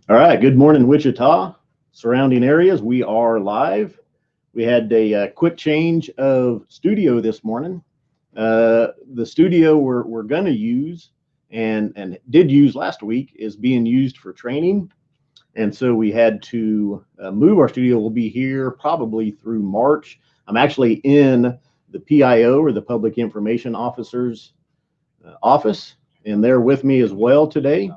All right, good morning, Wichita, surrounding areas. We are live. We had a quick change of studio this morning. The studio we're going to use and did use last week is being used for training. And so we had to move our studio. We'll be here probably through March. I'm actually in the PIO, or the Public Information Officer's office, and they're with me as well today.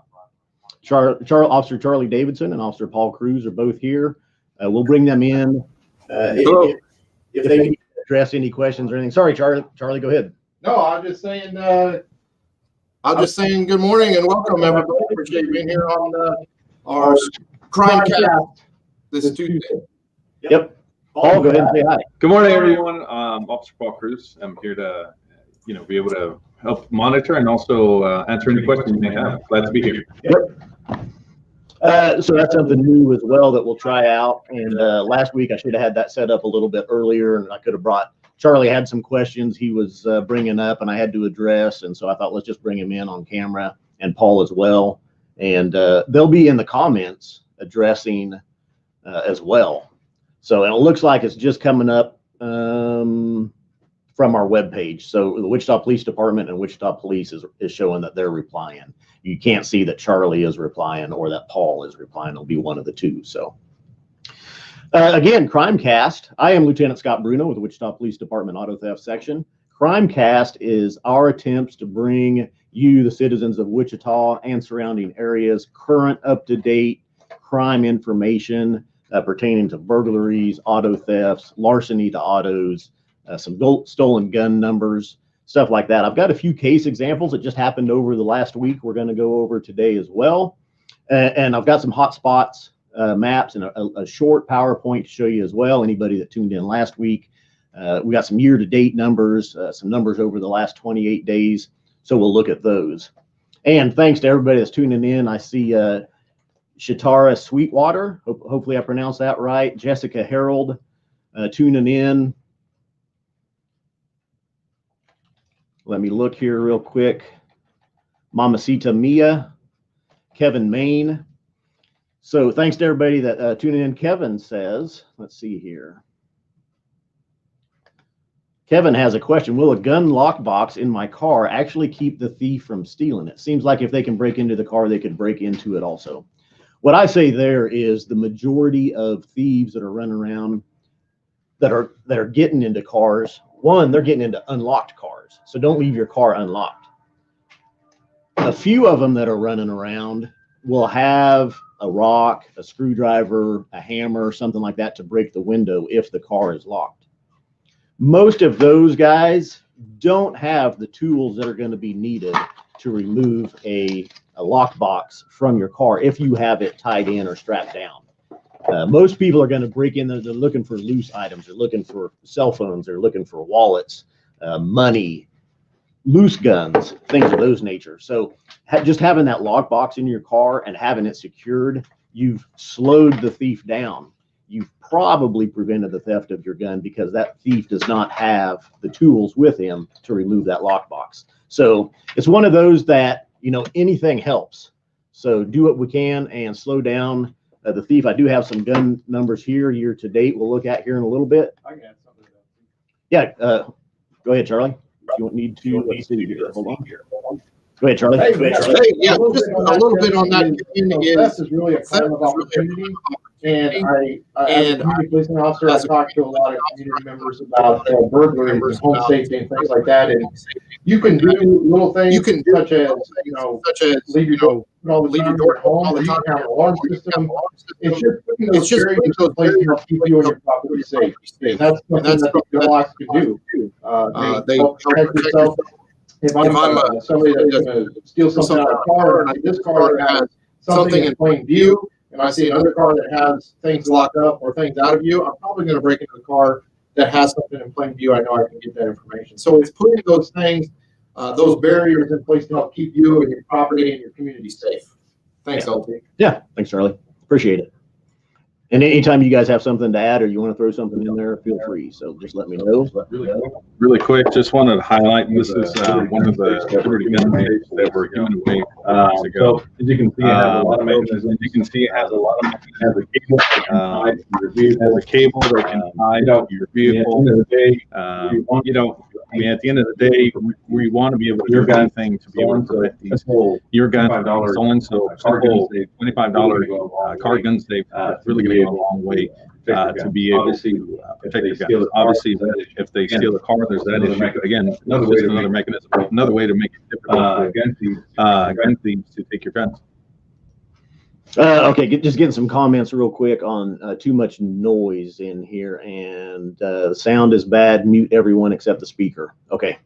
Officer Charlie Davidson and Officer Paul Cruz are both here. We'll bring them in if they can address any questions or anything. Sorry, Charlie, go ahead. No, I'm just saying good morning and welcome, everybody. Appreciate being here on our Crimecast this Tuesday. Yep. Paul, go ahead and say hi. Good morning, everyone. Officer Paul Cruz. I'm here to, be able to help monitor and also answer any questions you may have. Glad to be here. Yep. So that's something new as well that we'll try out. And last week I should have had that set up a little bit earlier, and I could have brought Charlie. Had some questions he was bringing up, and I had to address. And so I thought, let's just bring him in on camera, and Paul as well. And they'll be in the comments addressing as well. So and it looks like it's just coming up from our webpage. So the Wichita Police Department and Wichita Police is showing that they're replying. You can't see that Charlie is replying or that Paul is replying. It'll be one of the two. So again, Crimecast. I am Lieutenant Scott Brunow with the Wichita Police Department Auto Theft Section. Crimecast is our attempts to bring you, the citizens of Wichita and surrounding areas, current, up-to-date crime information pertaining to burglaries, auto thefts, larceny to autos, some stolen gun numbers, stuff like that. I've got a few case examples that just happened over the last week we're going to go over today as well. And I've got some hot spots, maps, and a short PowerPoint to show you as well. Anybody that tuned in last week, we got some year-to-date numbers, some numbers over the last 28 days. So we'll look at those. And thanks to everybody that's tuning in. I see Shatara Sweetwater, hopefully I pronounced that right. Jessica Harold tuning in. Let me look here real quick. Mamacita Mia, Kevin Main. So thanks to everybody that tuning in. Kevin says, let's see here. Kevin has a question. Will a gun lockbox in my car actually keep the thief from stealing it? Seems like if they can break into the car, they could break into it also. What I say there is the majority of thieves that are running around that are getting into cars, one, they're getting into unlocked cars. So don't leave your car unlocked. A few of them that are running around will have a rock, a screwdriver, a hammer, something like that to break the window if the car is locked. Most of those guys don't have the tools that are going to be needed to remove a lockbox from your car if you have it tied in or strapped down. Most people are going to break in there. They're looking for loose items. They're looking for cell phones. They're looking for wallets, money, loose guns, things of those nature. So just having that lockbox in your car and having it secured, you've slowed the thief down. You've probably prevented the theft of your gun because that thief does not have the tools with him to remove that lockbox. So it's one of those that, anything helps. So do what we can and slow down the thief. I do have some gun numbers here, year to date, we'll look at here in a little bit. I can add something to that. Yeah, go ahead, Charlie. If you don't need to, let's see here. Hold on. Go ahead, Charlie. Hey, just a little bit on that. This is really a crime of opportunity. And as a community policing officer, I talk to a lot of community members about burglaries and home safety and things like that. And you can do little things such as leave your door at home, or you can have an alarm system. It's just putting those places to keep you and your property safe. And that's something that the locks can do. They help protect yourself. If I'm somebody that's going to steal something out of a car, and this car has something in plain view, and I see another car that has things locked up or things out of view, I'm probably going to break into the car that has something in plain view. I know I can get that information. So it's putting those things, those barriers in place to help keep you and your property and your community safe. Thanks, LT. Yeah, thanks, Charlie. Appreciate it. And anytime you guys have something to add or you want to throw something in there, feel free. So just let me know. Really quick, just wanted to highlight, this is one of the Liberty gun safes that were given away years ago. As you can see, it has a lot of mechanisms. As you can see, it has a lot of Has a cable that can tie to your It vehicle. has a cable that can tie to your vehicle. At the end of the day, At the end of the day, we want to be able to do anything to be able to prevent these your guns from being stolen. So simple $25 card gun safe is really going to go a long way to be able to protect your guns. Obviously, if they steal the car, there's that issue. But again, just another mechanism, another way to make it difficult for gun thieves to take your guns. Okay, just getting some comments real quick on too much noise in here, and the sound is bad. Mute everyone except the speaker. Okay,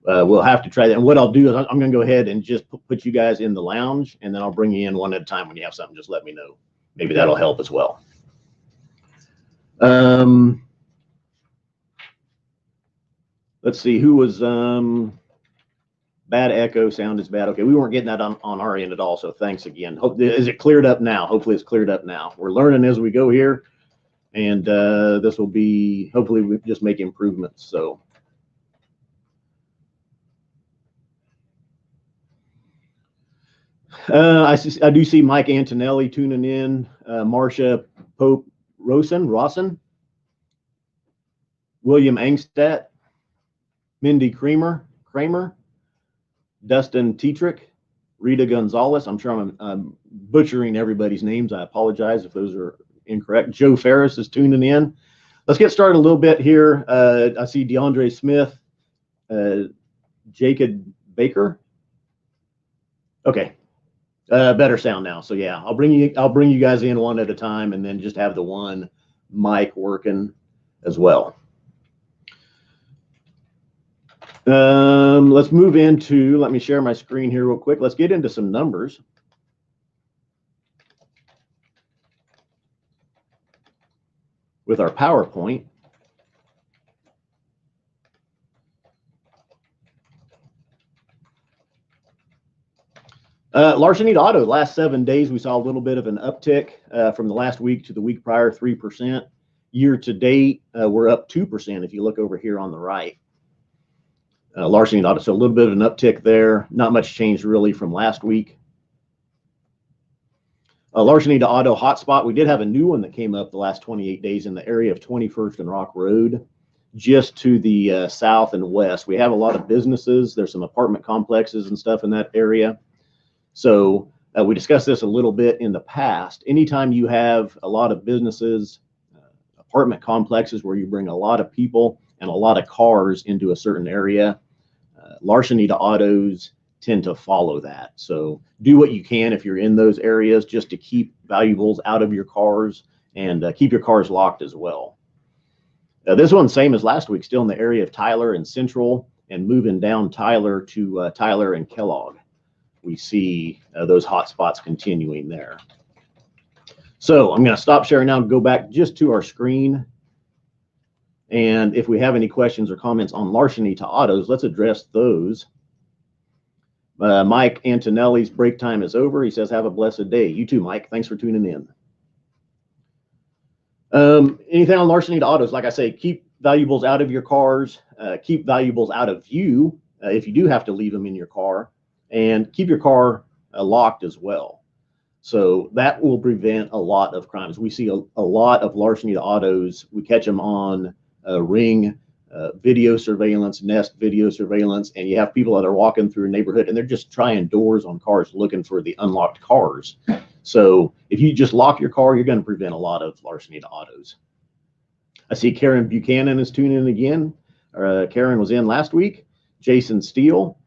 we'll have to try that. And what I'll do is I'm going to go ahead and just put you guys in the lounge, and then I'll bring you in one at a time. When you have something, just let me know. Maybe that'll help as well. Let's see who was bad echo. Sound is bad. Okay, we weren't getting that on our end at all. So thanks again. Is it cleared up now? Hopefully it's cleared up now. We're learning as we go here, and this will be, hopefully we just make improvements. So I do see Mike Antonelli tuning in, Marcia Pope Rosen, William Angstadt, Mindy Kramer, Dustin Tetrick, Rita Gonzalez. I'm sure I'm butchering everybody's names. I apologize if those are incorrect. Joe Ferris is tuning in. Let's get started a little bit here. I see DeAndre Smith, Jacob Baker. Okay, better sound now. So yeah, I'll bring you guys in one at a time, and then just have the one mic working as well. Let's move into, let me share my screen here real quick. Let's get into some numbers. With our PowerPoint. Larceny to auto, last 7 days, we saw a little bit of an uptick from the last week to the week prior, 3%. Year to date, we're up 2% if you look over here on the right. Larceny to auto, so a little bit of an uptick there. Not much change really from last week. Larceny to auto hotspot, we did have a new one that came up the last 28 days in the area of 21st and Rock Road, just to the south and west. We have a lot of businesses. There's some apartment complexes and stuff in that area. So we discussed this a little bit in the past. Anytime you have a lot of businesses, apartment complexes where you bring a lot of people and a lot of cars into a certain area, larceny to autos tend to follow that. So do what you can if you're in those areas just to keep valuables out of your cars and keep your cars locked as well. This one's same as last week, still in the area of Tyler and Central, and moving down Tyler to Tyler and Kellogg. We see those hot spots continuing there. So I'm going to stop sharing now and go back just to our screen. And if we have any questions or comments on larceny to autos, let's address those. Mike Antonelli's break time is over. He says, have a blessed day. You too, Mike. Thanks for tuning in. Anything on larceny to autos? Like I say, keep valuables out of your cars. Keep valuables out of you if you do have to leave them in your car. And keep your car locked as well. So that will prevent a lot of crimes. We see a lot of larceny to autos. We catch them on Ring video surveillance, Nest video surveillance, and you have people that are walking through a neighborhood and they're just trying doors on cars looking for the unlocked cars. So if you just lock your car, you're going to prevent a lot of larceny to autos. I see Karen Buchanan is tuning in again. Karen was in last week. Jason Steele.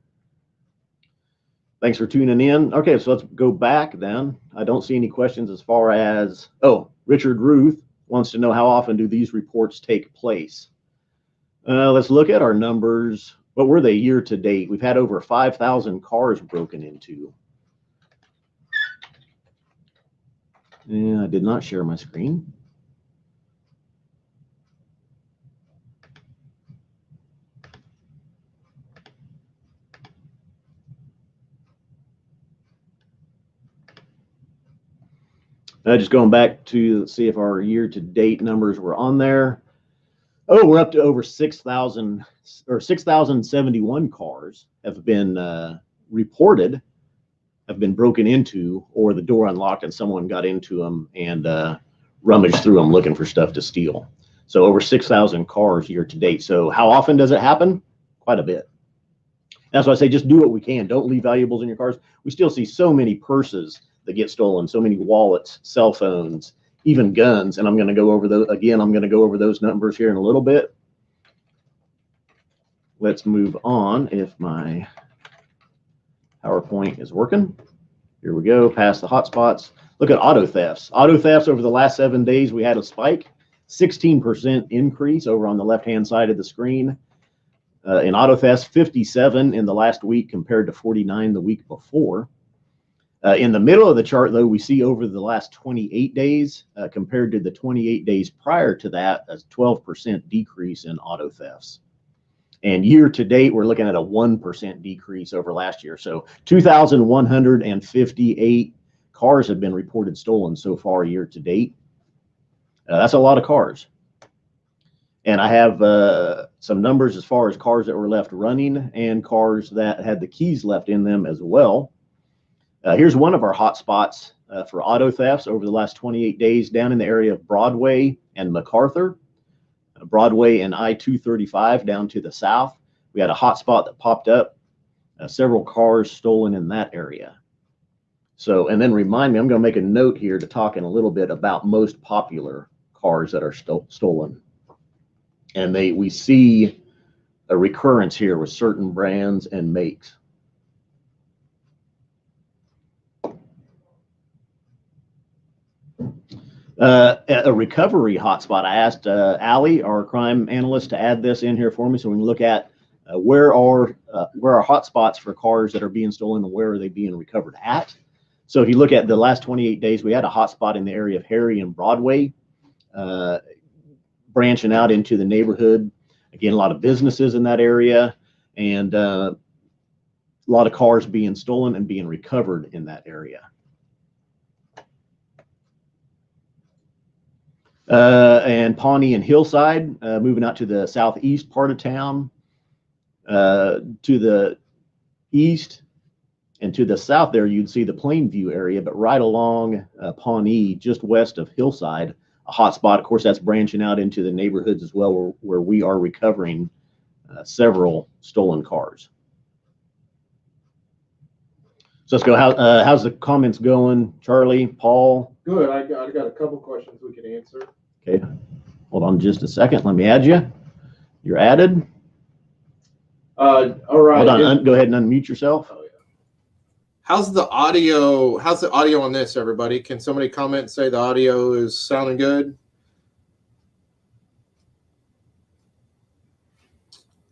Thanks for tuning in. Okay, so let's go back then. I don't see any questions as far as, oh, Richard Ruth wants to know how often do these reports take place? Let's look at our numbers. What were they year to date? We've had over 5,000 cars broken into. Yeah, I did not share my screen. Just going back to see if our year-to-date numbers were on there. Oh, we're up to over 6,000 or 6,071 cars have been reported, have been broken into, or the door unlocked and someone got into them and rummaged through them looking for stuff to steal. So over 6,000 cars year to date. So how often does it happen? Quite a bit. That's why I say just do what we can. Don't leave valuables in your cars. We still see so many purses that get stolen, so many wallets, cell phones, even guns. And I'm going to go over those again. I'm going to go over those numbers here in a little bit. Let's move on if my PowerPoint is working. Here we go, past the hotspots. Look at auto thefts. Auto thefts over the last 7 days, we had a spike, 16% increase over on the left-hand side of the screen. In auto thefts, 57 in the last week compared to 49 the week before. In the middle of the chart, though, we see over the last 28 days compared to the 28 days prior to that, a 12% decrease in auto thefts. And year to date, we're looking at a 1% decrease over last year. So 2,158 cars have been reported stolen so far year to date. That's a lot of cars. And I have some numbers as far as cars that were left running and cars that had the keys left in them as well. Here's one of our hot spots for auto thefts over the last 28 days down in the area of Broadway and MacArthur. Broadway and I-235 down to the south. We had a hot spot that popped up, several cars stolen in that area. So, and then remind me, I'm going to make a note here to talk in a little bit about most popular cars that are stolen. And we see a recurrence here with certain brands and makes. A recovery hotspot. I asked Allie, our crime analyst, to add this in here for me so we can look at where are hotspots for cars that are being stolen and where are they being recovered at. So if you look at the last 28 days, we had a hotspot in the area of Harry and Broadway, branching out into the neighborhood. Again, a lot of businesses in that area and a lot of cars being stolen and being recovered in that area. And Pawnee and Hillside, moving out to the southeast part of town. To the east and to the south there, you'd see the Plainview area, but right along Pawnee, just west of Hillside, a hot spot. Of course, that's branching out into the neighborhoods as well, where we are recovering several stolen cars. So let's go. How's the comments going, Charlie, Paul? Good. I got a couple questions we can answer. Okay. Hold on just a second. Let me add you. You're added. All right. Hold on. Go ahead and unmute yourself. Oh, yeah. How's the audio on this, everybody? Can somebody comment and say the audio is sounding good?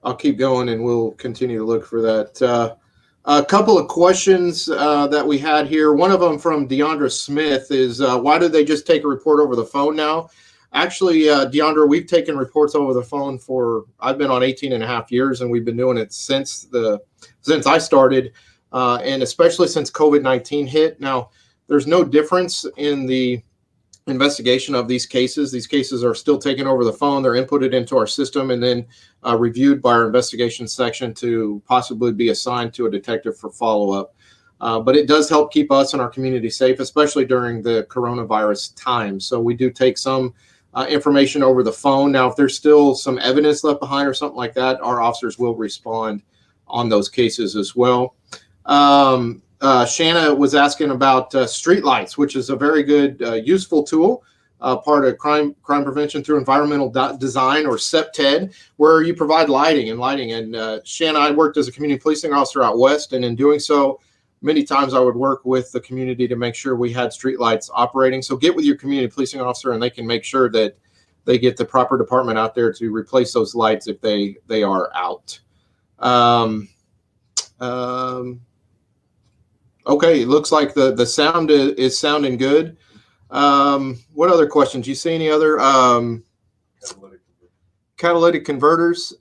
I'll keep going and we'll continue to look for that. A couple of questions that we had here. One of them from Deandra Smith is, why do they just take a report over the phone now? Actually, Deandra, we've taken reports over the phone I've been on 18 and a half years, and we've been doing it since I started, and especially since COVID-19 hit. Now, there's no difference in the investigation of these cases. These cases are still taken over the phone. They're inputted into our system and then reviewed by our investigation section to possibly be assigned to a detective for follow-up. But it does help keep us and our community safe, especially during the coronavirus time. So we do take some information over the phone. Now, if there's still some evidence left behind or something like that, our officers will respond on those cases as well. Shanna was asking about streetlights, which is a very good, useful tool, part of crime prevention through environmental design, or CEPTED, where you provide lighting. And Shanna, I worked as a community policing officer out west, and in doing so, many times I would work with the community to make sure we had streetlights operating. So get with your community policing officer, and they can make sure that they get the proper department out there to replace those lights if they are out. Okay, it looks like the sound is sounding good. What other questions? You see any other catalytic converters?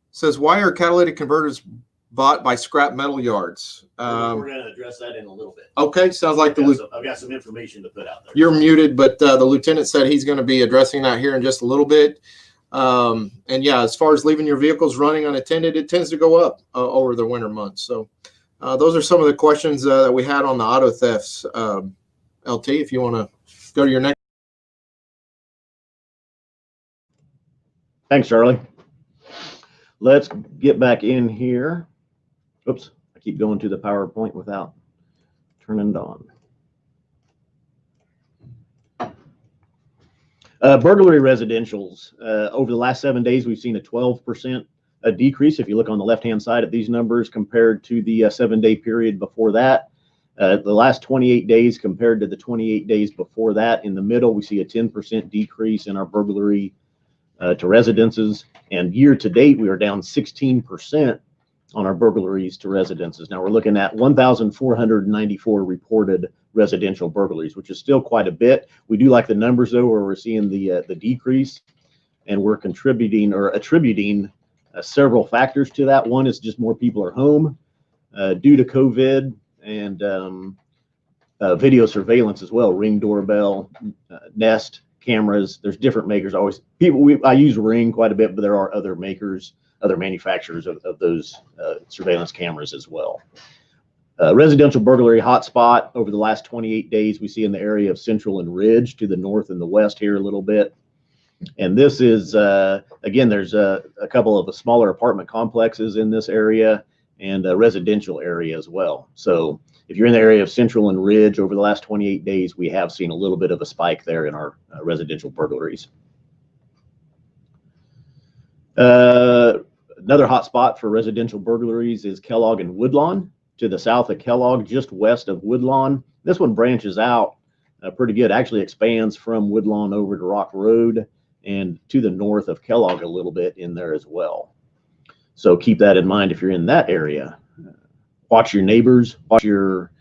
Says, why are catalytic converters bought by scrap metal yards. We're going to address that in a little bit. Okay, sounds like I've got some information to put out there. You're muted, but the lieutenant said he's going to be addressing that here in just a little bit. And yeah, as far as leaving your vehicles running unattended, it tends to go up over the winter months. So those are some of the questions that we had on the auto thefts. LT, if you want to go to your next. Thanks, Charlie. Let's get back in here. Oops, I keep going to the PowerPoint without turning it on. Burglary residentials. Over the last 7 days, we've seen a 12% decrease. If you look on the left-hand side at these numbers compared to the 7-day period before that. The last 28 days compared to the 28 days before that. In the middle, we see a 10% decrease in our burglary to residences, and year to date we are down 16% on our burglaries to residences. Now we're looking at 1,494 reported residential burglaries, which is still quite a bit. We do like the numbers though, where we're seeing the decrease, and we're contributing or attributing several factors to that. One is just more people are home due to COVID, and video surveillance as well, Ring doorbell, Nest cameras. There's different makers. I use Ring quite a bit, but there are other makers, other manufacturers of those surveillance cameras as well. Residential burglary hotspot over the last 28 days, we see in the area of Central and Ridge to the north and the west here a little bit. And this is, again, there's a couple of smaller apartment complexes in this area and a residential area as well. So if you're in the area of Central and Ridge over the last 28 days, we have seen a little bit of a spike there in our residential burglaries. Another hot spot for residential burglaries is Kellogg and Woodlawn, to the south of Kellogg, just west of Woodlawn. This one branches out pretty good, actually expands from Woodlawn over to Rock Road and to the north of Kellogg a little bit in there as well. So keep that in mind if you're in that area. Watch your neighbors, watch your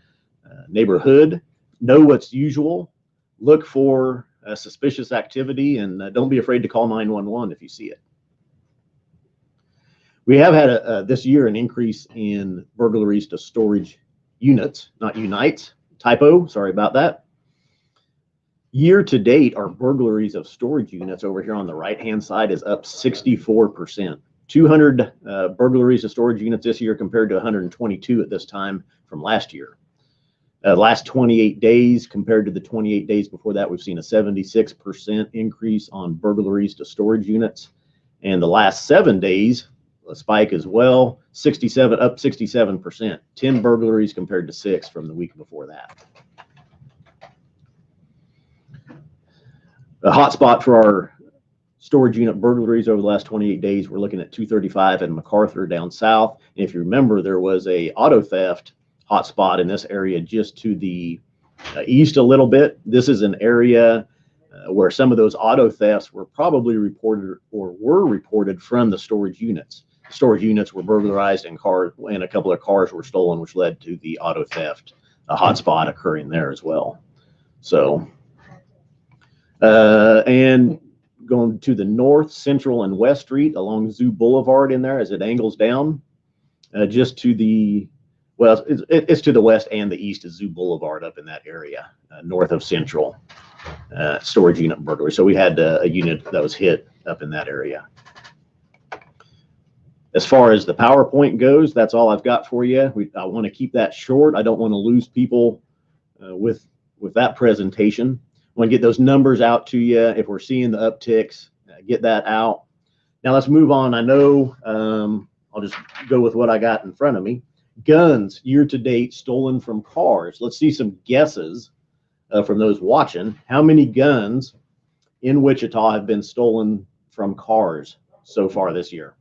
neighborhood, know what's usual, look for suspicious activity, and don't be afraid to call 911 if you see it. We have had this year an increase in burglaries to storage units, not unites. Typo, sorry about that. Year to date, our burglaries of storage units over here on the right-hand side is up 64%. 200 burglaries of storage units this year compared to 122 at this time from last year. Last 28 days compared to the 28 days before that, we've seen a 76% increase on burglaries to storage units. And the last 7 days, a spike as well, up 67%. 10 burglaries compared to 6 from the week before that. A hot spot for our storage unit burglaries over the last 28 days, we're looking at 235 and MacArthur down south. And if you remember, there was a auto theft hotspot in this area just to the east a little bit. This is an area where some of those auto thefts were probably reported or were reported from the storage units. The storage units were burglarized and a couple of cars were stolen, which led to the auto theft hotspot occurring there as well. So, and going to the north, Central and West Street along Zoo Boulevard in there as it angles down, just to the, well, it's to the west and the east of Zoo Boulevard up in that area, north of Central, storage unit burglary. So we had a unit that was hit up in that area. As far as the PowerPoint goes, that's all I've got for you. I want to keep that short. I don't want to lose people with that presentation. I want to get those numbers out to you. If we're seeing the upticks, get that out. Now let's move on. I know I'll just go with what I got in front of me. Guns year to date stolen from cars. Let's see some guesses from those watching. How many guns in Wichita have been stolen from cars so far this year?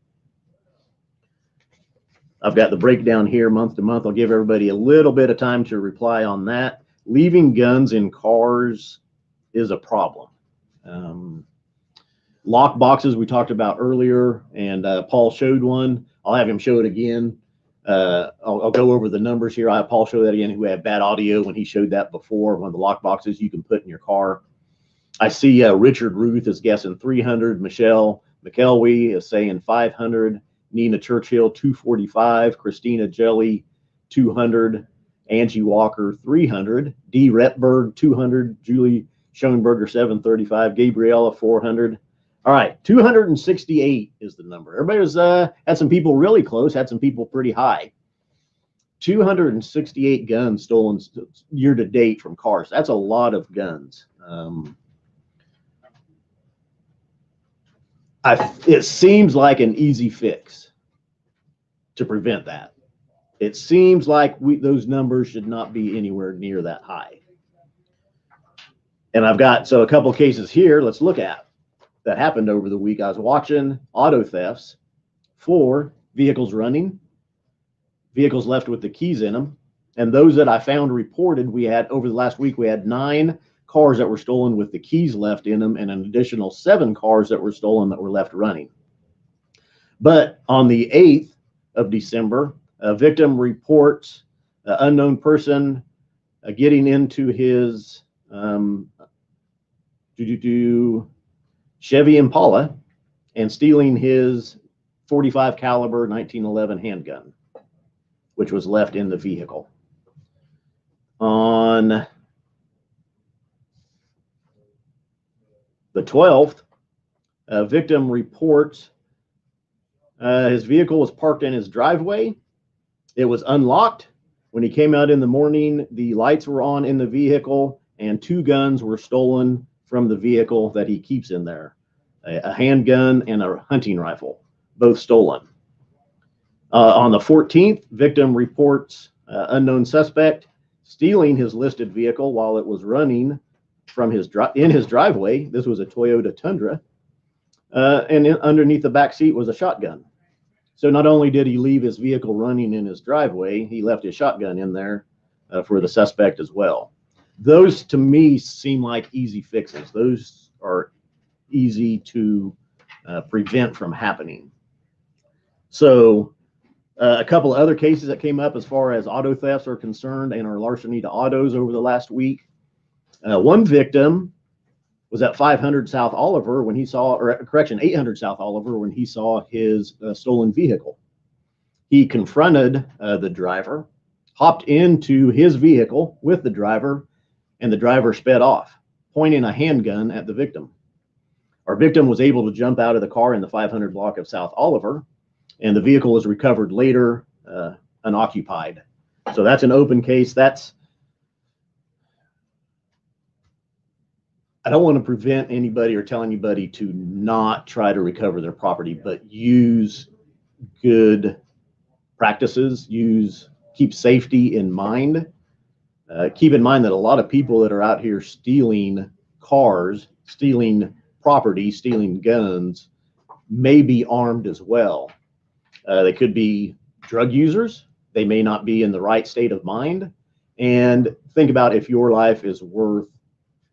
I've got the breakdown here month to month. I'll give everybody a little bit of time to reply on that. Leaving guns in cars is a problem. Lock boxes we talked about earlier, and Paul showed one. I'll have him show it again. I'll go over the numbers here. I'll have Paul show that again, who had bad audio when he showed that before. One of the lock boxes you can put in your car. I see Richard Ruth is guessing 300. Michelle McElwee is saying 500. Nina Churchill, 245, Christina Jelly, 200, Angie Walker, 300, Dee Retberg, 200, Julie Schoenberger, 735, Gabriella, 400. All right, 268 is the number. Everybody was had some people really close, had some people pretty high. 268 guns stolen year to date from cars. That's a lot of guns. It seems like an easy fix to prevent that. It seems like those numbers should not be anywhere near that high. And I've got a couple of cases here. Let's look at that happened over the week. I was watching auto thefts for vehicles running, vehicles left with the keys in them, and those that I found reported, we had over the last week, we had 9 cars that were stolen with the keys left in them and an additional 7 cars that were stolen that were left running. But on the 8th of December, a victim reports an unknown person getting into his Chevy Impala and stealing his .45 caliber 1911 handgun, which was left in the vehicle. On the 12th, a victim reports his vehicle was parked in his driveway. It was unlocked. When he came out in the morning, the lights were on in the vehicle and 2 guns were stolen from the vehicle that he keeps in there. A handgun and a hunting rifle, both stolen. On the 14th, victim reports unknown suspect stealing his listed vehicle while it was running from in his driveway. This was a Toyota Tundra, and underneath the back seat was a shotgun. So not only did he leave his vehicle running in his driveway, he left his shotgun in there for the suspect as well. Those to me seem like easy fixes. Those are easy to prevent from happening. So a couple of other cases that came up as far as auto thefts are concerned and our larceny to autos over the last week. One victim was at 500 South Oliver when he saw, or correction, 800 South Oliver when he saw his stolen vehicle. He confronted the driver, hopped into his vehicle with the driver, and the driver sped off, pointing a handgun at the victim. Our victim was able to jump out of the car in the 500 block of South Oliver, and the vehicle was recovered later unoccupied. So that's an open case. I don't want to prevent anybody or tell anybody to not try to recover their property, but use good practices, keep safety in mind. Keep in mind that a lot of people that are out here stealing cars, stealing property, stealing guns, may be armed as well. They could be drug users. They may not be in the right state of mind. And think about if your life is worth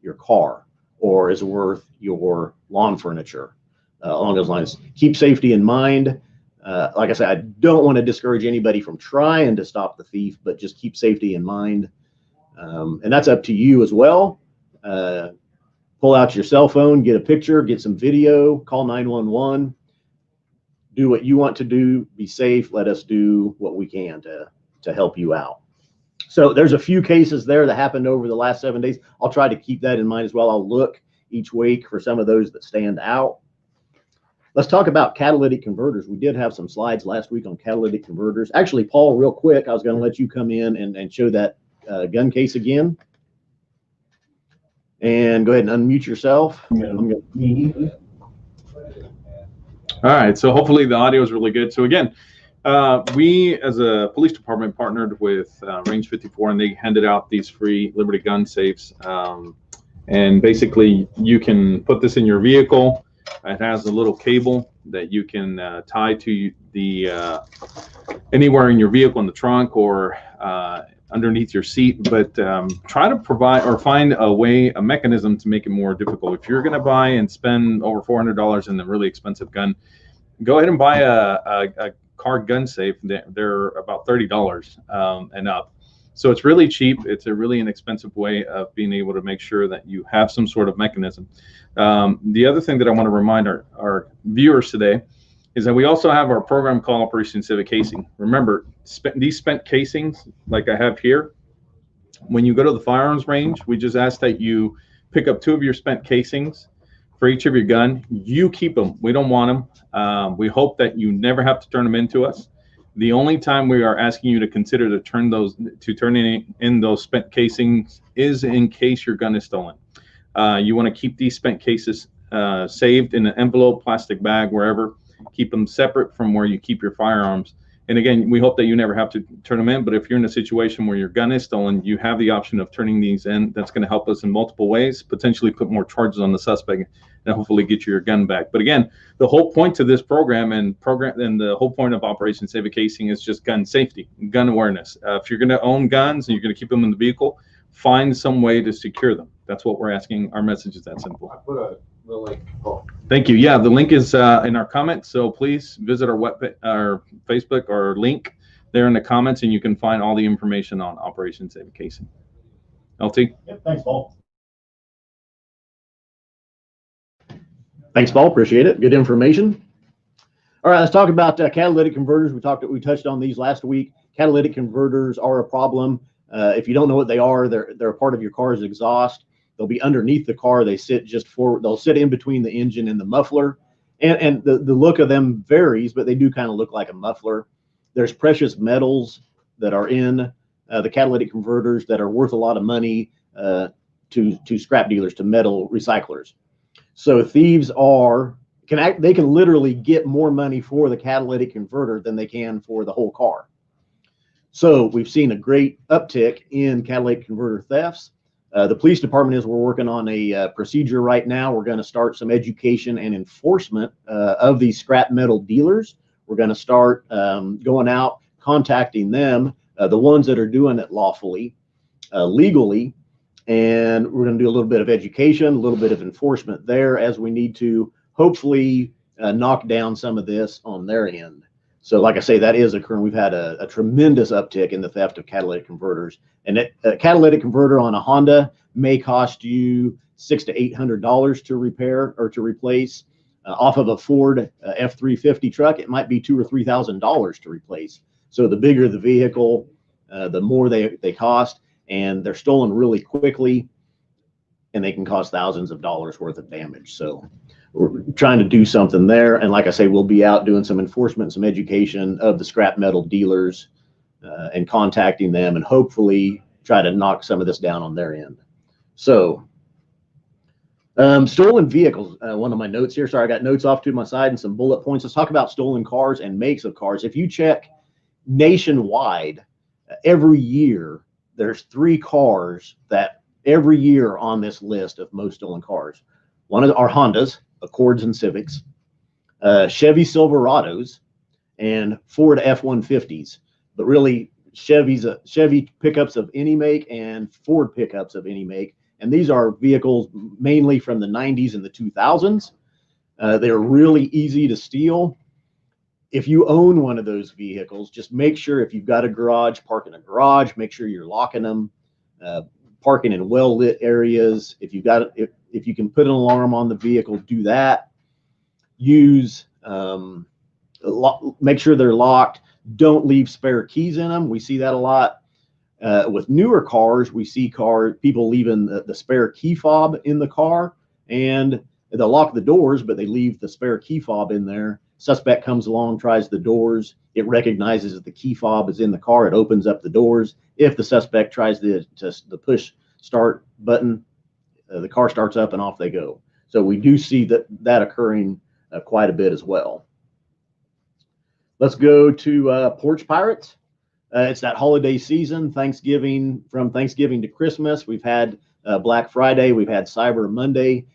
your car or is worth your lawn furniture, along those lines. Keep safety in mind. Like I said, I don't want to discourage anybody from trying to stop the thief, but just keep safety in mind. And that's up to you as well. Pull out your cell phone, get a picture, get some video, call 911. Do what you want to do, be safe. Let us do what we can to help you out. So there's a few cases there that happened over the last 7 days. I'll try to keep that in mind as well. I'll look each week for some of those that stand out. Let's talk about catalytic converters. We did have some slides last week on catalytic converters. Actually, Paul, real quick, I was going to let you come in and show that gun case again. And go ahead and unmute yourself. All right, so hopefully the audio is really good. So again, we as a police department partnered with Range 54, and they handed out these free Liberty gun safes. And basically, you can put this in your vehicle. It has a little cable that you can tie to the anywhere in your vehicle, in the trunk or underneath your seat. But try to provide or find a mechanism to make it more difficult. If you're going to buy and spend over $400 in a really expensive gun, go ahead and buy a car gun safe. They're about $30 and up. So it's really cheap. It's a really inexpensive way of being able to make sure that you have some sort of mechanism. The other thing that I want to remind our viewers today is that we also have our program called Operation Civic Casing. Remember, these spent casings, like I have here, when you go to the firearms range, we just ask that you pick up 2 of your spent casings for each of your gun. You keep them. We don't want them. We hope that you never have to turn them into us. The only time we are asking you to consider to turn in those spent casings is in case your gun is stolen. You want to keep these spent cases saved in an envelope, plastic bag, wherever. Keep them separate from where you keep your firearms. And again, we hope that you never have to turn them in, but if you're in a situation where your gun is stolen, you have the option of turning these in. That's going to help us in multiple ways, potentially put more charges on the suspect and hopefully get you your gun back. But again, the whole point to this program and the whole point of Operation Civic Casing is just gun safety, gun awareness. If you're going to own guns and you're going to keep them in the vehicle, find some way to secure them. That's what we're asking. Our message is that simple. I put the link. Oh. Thank you. Yeah, the link is in our comments, so please visit our Facebook or link there in the comments, and you can find all the information on Operation Civic Casing. LT? Yep, thanks, Paul. Thanks, Paul. Appreciate it. Good information. All right, let's talk about catalytic converters. We touched on these last week. Catalytic converters are a problem. If you don't know what they are, they're a part of your car's exhaust. They'll be underneath the car. They sit just forward. They'll sit in between the engine and the muffler. And the look of them varies, but they do kind of look like a muffler. There's precious metals that are in the catalytic converters that are worth a lot of money to scrap dealers, to metal recyclers. So thieves they can literally get more money for the catalytic converter than they can for the whole car. So we've seen a great uptick in catalytic converter thefts. The police department we're working on a procedure right now. We're going to start some education and enforcement of these scrap metal dealers. We're going to start going out, contacting them, the ones that are doing it lawfully, legally, and we're going to do a little bit of education, a little bit of enforcement there as we need to hopefully knock down some of this on their end. So like I say, that is occurring. We've had a tremendous uptick in the theft of catalytic converters. And a catalytic converter on a Honda may cost you $600 to $800 to repair or to replace. Off of a Ford F-350 truck, it might be $2,000 or $3,000 to replace. So the bigger the vehicle, the more they cost, and they're stolen really quickly, and they can cause thousands of dollars worth of damage. So we're trying to do something there. And like I say, we'll be out doing some enforcement, some education of the scrap metal dealers and contacting them and hopefully try to knock some of this down on their end. So stolen vehicles, one of my notes here. Sorry, I got notes off to my side and some bullet points. Let's talk about stolen cars and makes of cars. If you check nationwide, every year, there's 3 cars that every year on this list of most stolen cars. One are Hondas, Accords and Civics, Chevy Silverados, and Ford F-150s. But really, Chevy pickups of any make and Ford pickups of any make. And these are vehicles mainly from the 90s and the 2000s. They're really easy to steal. If you own one of those vehicles, just make sure if you've got a garage, park in a garage, make sure you're locking them, parking in well-lit areas. If you can put an alarm on the vehicle, do that. Make sure they're locked. Don't leave spare keys in them. We see that a lot. With newer cars, we see people leaving the spare key fob in the car, and they'll lock the doors, but they leave the spare key fob in there. Suspect comes along, tries the doors. It recognizes that the key fob is in the car. It opens up the doors. If the suspect tries the push start button, the car starts up and off they go. So we do see that occurring quite a bit as well. Let's go to porch pirates. It's that holiday season, from Thanksgiving to Christmas. We've had Black Friday. We've had Cyber Monday.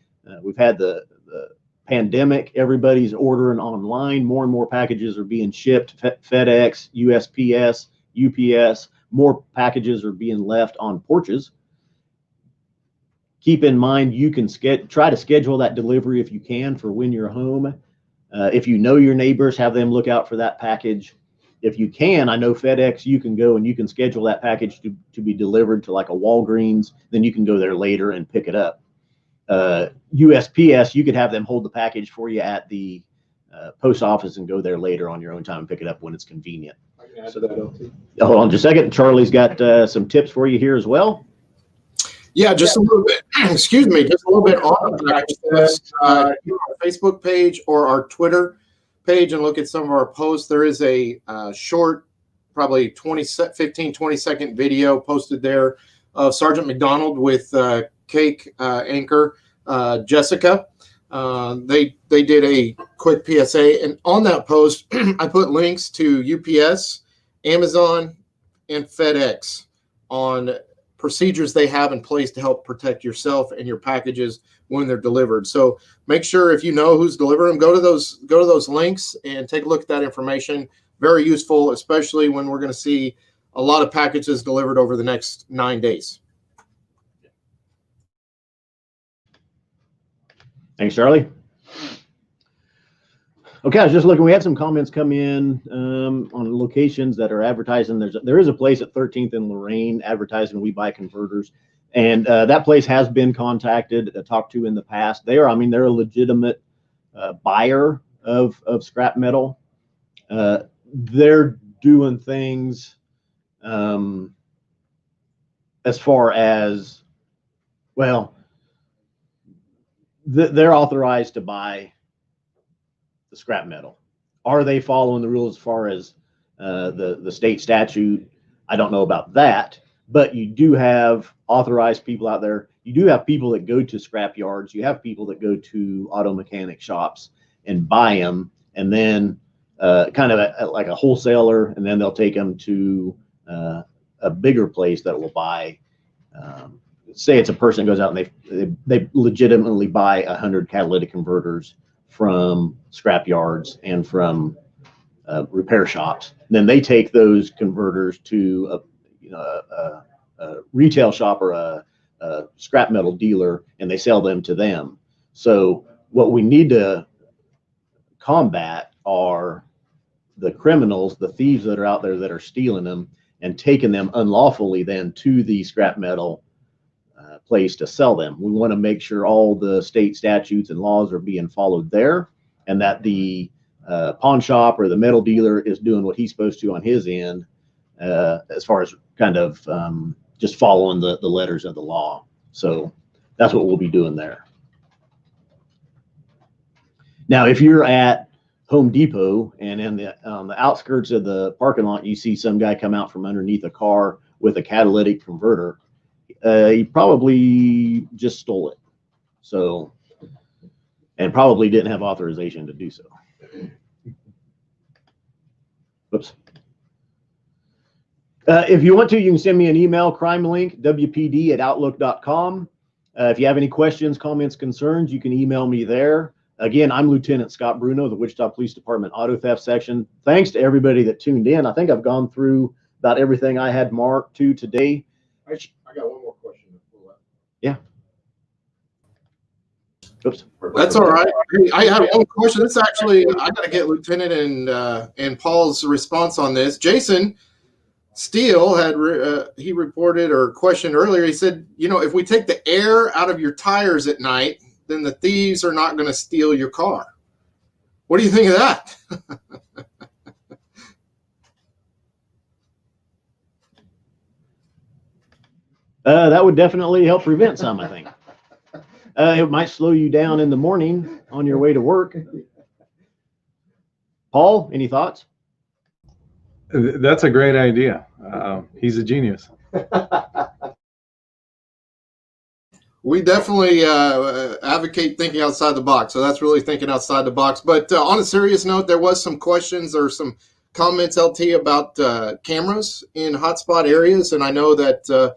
We've had the pandemic. Everybody's ordering online. More and more packages are being shipped. FedEx, USPS, UPS. More packages are being left on porches. Keep in mind, you can try to schedule that delivery if you can for when you're home. If you know your neighbors, have them look out for that package. If you can, I know FedEx, you can go and you can schedule that package to be delivered to like a Walgreens. Then you can go there later and pick it up. USPS, you could have them hold the package for you at the post office and go there later on your own time and pick it up when it's convenient. I can add to that, LT. Hold on just a second. Charlie's got some tips for you here as well. Yeah, just a little bit. Excuse me, just a little bit on the package. Our Facebook page or our Twitter page and look at some of our posts. There is a short, probably 15, 20-second video posted there of Sergeant McDonald with Cake anchor Jessica. They did a quick PSA, and on that post, I put links to UPS, Amazon, and FedEx on procedures they have in place to help protect yourself and your packages when they're delivered. So make sure, if you know who's delivering them, go to those links and take a look at that information. Very useful, especially when we're going to see a lot of packages delivered over the next 9 days. Thanks, Charlie. Okay, I was just looking. We had some comments come in on locations that are advertising. There is a place at 13th and Lorraine advertising We Buy Converters, and that place has been contacted, talked to in the past. They're a legitimate buyer of scrap metal. They're doing things as far as, well, they're authorized to buy the scrap metal. Are they following the rules as far as the state statute? I don't know about that, but you do have authorized people out there. You do have people that go to scrap yards. You have people that go to auto mechanic shops and buy them, and then kind of like a wholesaler, and then they'll take them to a bigger place that will buy. Say it's a person that goes out and they legitimately buy 100 catalytic converters from scrap yards and from repair shops. Then they take those converters to a retail shop or a scrap metal dealer, and they sell them to them. So what we need to combat are the criminals, the thieves that are out there that are stealing them and taking them unlawfully then to the scrap metal place to sell them. We want to make sure all the state statutes and laws are being followed there, and that the pawn shop or the metal dealer is doing what he's supposed to on his end, as far as kind of just following the letters of the law. So that's what we'll be doing there. Now, if you're at Home Depot and on the outskirts of the parking lot, you see some guy come out from underneath a car with a catalytic converter, he probably just stole it. So, and probably didn't have authorization to do so. Whoops. If you want to, you can send me an email, crimelink, wpd@outlook.com. If you have any questions, comments, concerns, you can email me there. Again, I'm Lieutenant Scott Brunow, the Wichita Police Department Auto Theft Section. Thanks to everybody that tuned in. I think I've gone through about everything I had marked to today. I got one more question. Yeah. Oops. That's all right. Hey, I have one question. It's actually, I got to get Lieutenant and Paul's response on this. Jason Steele had he reported or questioned earlier. He said, if we take the air out of your tires at night, then the thieves are not going to steal your car. What do you think of that? That would definitely help prevent some, I think. It might slow you down in the morning on your way to work. Paul, any thoughts? That's a great idea. He's a genius. We definitely advocate thinking outside the box. So that's really thinking outside the box. But on a serious note, there was some questions or some comments, LT, about cameras in hotspot areas. And I know that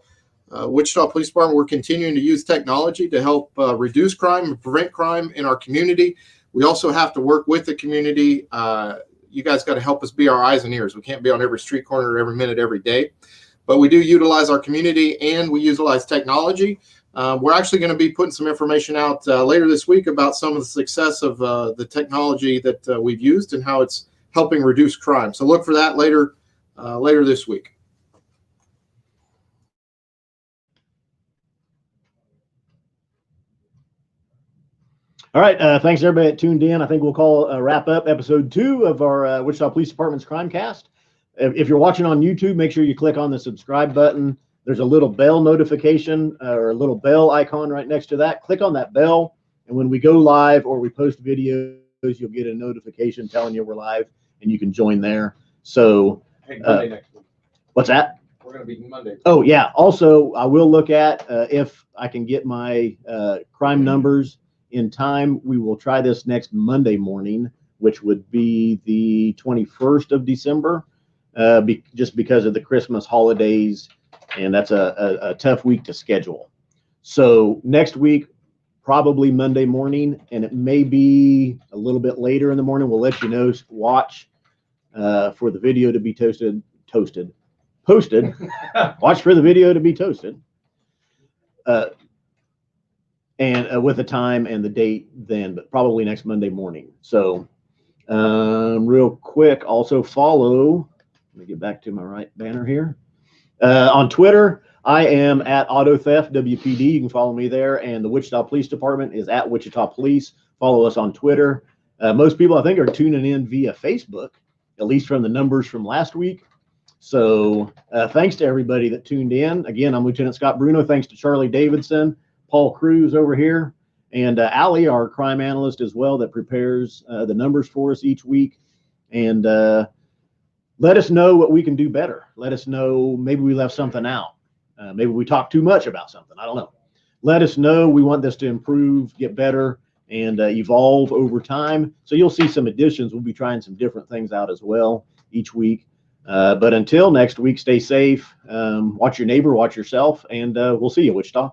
Wichita Police Department, we're continuing to use technology to help reduce crime and prevent crime in our community. We also have to work with the community. You guys got to help us be our eyes and ears. We can't be on every street corner every minute, every day. But we do utilize our community and we utilize technology. We're actually going to be putting some information out later this week about some of the success of the technology that we've used and how it's helping reduce crime. So look for that later this week. All right. Thanks everybody that tuned in. I think we'll wrap up episode 2 of our Wichita Police Department's Crimecast. If you're watching on YouTube, make sure you click on the subscribe button. There's a little bell notification or a little bell icon right next to that. Click on that bell, and when we go live or we post videos, you'll get a notification telling you we're live, and you can join there. So, Hey, Monday next week. What's that? We're going to be Monday. Oh, yeah. Also, I will look at if I can get my crime numbers in time. We will try this next Monday morning, which would be the 21st of December, just because of the Christmas holidays, and that's a tough week to schedule. So next week, probably Monday morning, and it may be a little bit later in the morning. We'll let you know. Watch for the video to be posted. Watch for the video to be toasted. And with the time and the date then, but probably next Monday morning. So real quick, also follow, let me get back to my right banner here. On Twitter, I am at AutoTheftWPD. You can follow me there. And the Wichita Police Department is at Wichita Police. Follow us on Twitter. Most people, I think, are tuning in via Facebook, at least from the numbers from last week. So thanks to everybody that tuned in. Again, I'm Lieutenant Scott Brunow. Thanks to Charlie Davidson, Paul Cruz over here, and Allie, our crime analyst as well, that prepares the numbers for us each week. And let us know what we can do better. Let us know, maybe we left something out. Maybe we talked too much about something. I don't know. Let us know. We want this to improve, get better, and evolve over time. So you'll see some additions. We'll be trying some different things out as well each week. But until next week, stay safe, watch your neighbor, watch yourself, and we'll see you, Wichita.